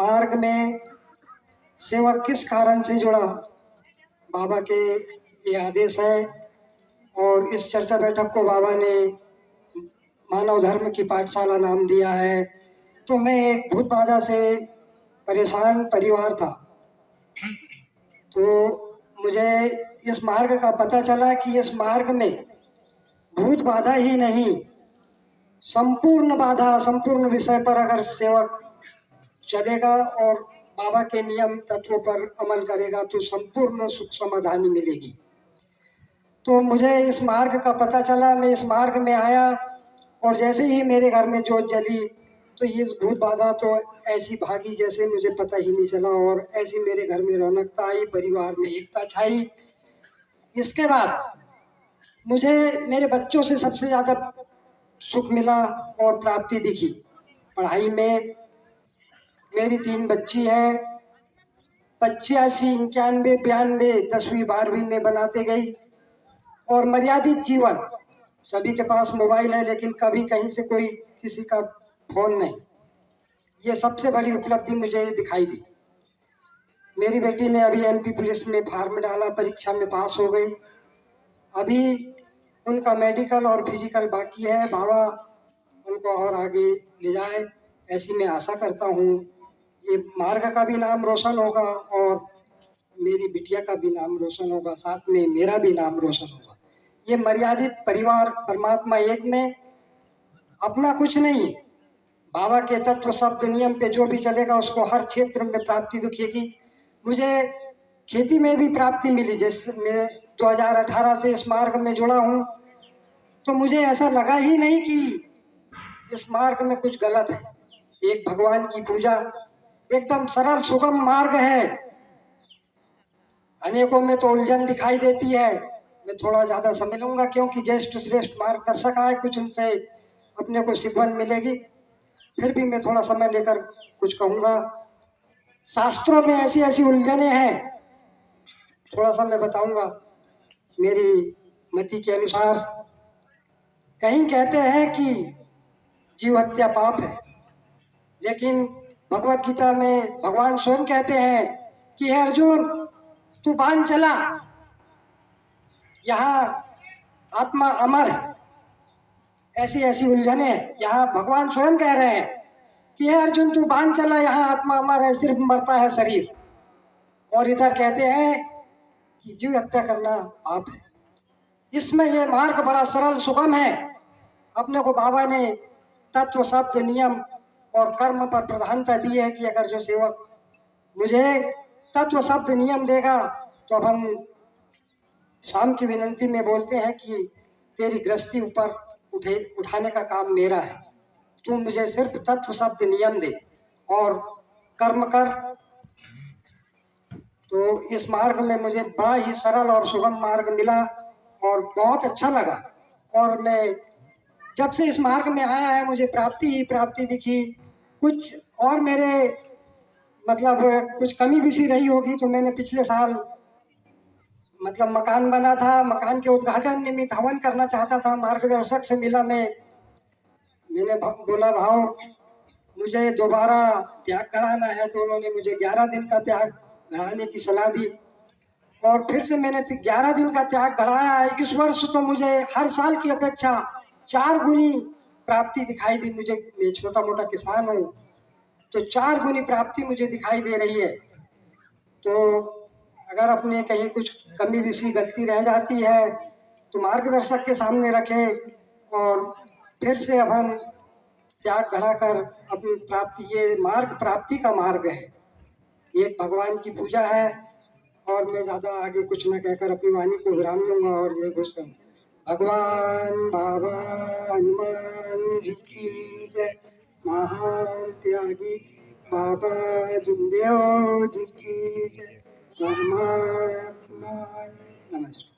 मार्ग में सेवा किस कारण से जुड़ा, बाबा के ये आदेश है। और इस चर्चा बैठक को बाबा ने मानव धर्म की पाठशाला नाम दिया है। तो मैं एक भूत बाधा से परेशान परिवार था, तो मुझे इस मार्ग का पता चला कि इस मार्ग में भूत बाधा ही नहीं, संपूर्ण बाधा, संपूर्ण विषय पर अगर सेवक चलेगा और बाबा के नियम तत्वों पर अमल करेगा तो संपूर्ण सुख समाधानी मिलेगी। तो मुझे इस मार्ग का पता चला, मैं इस मार्ग में आया और जैसे ही मेरे घर में जोत जली तो ये भूत बाधा तो ऐसी भागी जैसे मुझे पता ही नहीं चला, और ऐसी मेरे घर में रौनकता आई, परिवार में एकता छाई। इसके बाद मुझे मेरे बच्चों से सबसे ज़्यादा सुख मिला और प्राप्ति दिखी। पढ़ाई में मेरी 3 बच्ची हैं, 85, 91, 92 10वीं 12वीं में बनाते गई। और मर्यादित जीवन, सभी के पास मोबाइल है लेकिन कभी कहीं से कोई किसी का फोन नहीं। ये सबसे बड़ी उपलब्धि मुझे दिखाई दी। मेरी बेटी ने अभी MP पुलिस में फार्म डाला, परीक्षा में पास हो गई। अभी उनका मेडिकल और फिजिकल बाकी है। बाबा उनको और आगे ले जाए, ऐसी मैं आशा करता हूँ। ये मार्ग का भी नाम रोशन होगा और मेरी बिटिया का भी नाम रोशन होगा, साथ में मेरा भी नाम रोशन होगा। ये मर्यादित परिवार, परमात्मा एक में, अपना कुछ नहीं। बाबा के तत्व शब्द नियम पे जो भी चलेगा उसको हर क्षेत्र में प्राप्ति दिखेगी। मुझे खेती में भी प्राप्ति मिली। जैसे मैं 2018 से इस मार्ग में जुड़ा हूँ, तो मुझे ऐसा लगा ही नहीं कि इस मार्ग में कुछ गलत है। एक भगवान की पूजा, एकदम सरल सुगम मार्ग है। अनेकों में तो उलझन दिखाई देती है। मैं थोड़ा ज़्यादा समय लूँगा क्योंकि ज्येष्ठ श्रेष्ठ मार्गदर्शक आए, कुछ उनसे अपने को सीखवन मिलेगी। फिर भी मैं थोड़ा समय लेकर कुछ कहूँगा। शास्त्रों में ऐसी ऐसी उलझनें हैं, थोड़ा सा मैं बताऊँगा मेरी मति के अनुसार। कहीं कहते हैं कि जीव हत्या पाप है, लेकिन भगवत गीता में भगवान स्वयं कहते हैं कि हे अर्जुन, तू बांध चला, यहाँ आत्मा अमर है। ऐसी ऐसी उलझने यहाँ भगवान स्वयं कह रहे हैं कि हे अर्जुन, तू बांध चला, यहाँ आत्मा अमर है, सिर्फ मरता है शरीर। और इधर कहते हैं कि जीव हत्या करना पाप है। इसमें ये मार्ग बड़ा सरल सुगम है। अपने को बाबा ने तत्व शब्द नियम और कर्म पर प्रधानता दी है कि अगर जो सेवक मुझे तत्व शब्द नियम देगा तो अब हम शाम की विनंती में बोलते हैं कि तेरी गृहस्थी ऊपर उठाने का काम मेरा है, तू मुझे सिर्फ तत्व शब्द नियम दे और कर्म कर। तो इस मार्ग में मुझे बड़ा ही सरल और सुगम मार्ग मिला और बहुत अच्छा लगा। और मैं जब से इस मार्ग में आया है मुझे प्राप्ति ही प्राप्ति दिखी। कुछ और मेरे मतलब कुछ कमी भी सी रही होगी, तो मैंने पिछले साल मतलब मकान बना था, मकान के उद्घाटन निमित्त हवन करना चाहता था। मार्गदर्शक से मिला, मैंने बोला भाव मुझे दोबारा त्याग कराना है, तो उन्होंने मुझे 11 दिन का त्याग गढ़ाने की सलाह दी और फिर से मैंने 11 दिन का त्याग गढ़ाया है। इस वर्ष तो मुझे हर साल की अपेक्षा 4 गुनी प्राप्ति दिखाई दी। मैं छोटा मोटा किसान हूँ, तो 4 गुनी प्राप्ति मुझे दिखाई दे रही है। तो अगर अपने कहीं कुछ कमी विषय गलती रह जाती है तो मार्गदर्शक के सामने रखें और फिर से अब हम त्याग गढ़ाकर अपनी प्राप्ति, ये मार्ग प्राप्ति का मार्ग है, एक भगवान की पूजा है। और मैं ज़्यादा आगे कुछ न कहकर अपनी वाणी को विराम दूंगा और ये घोषणा, भगवान बाबा हनुमान जी की जय, महान त्यागी बाबा जुमदेव जी की जय, परमात्मा नमस्कार।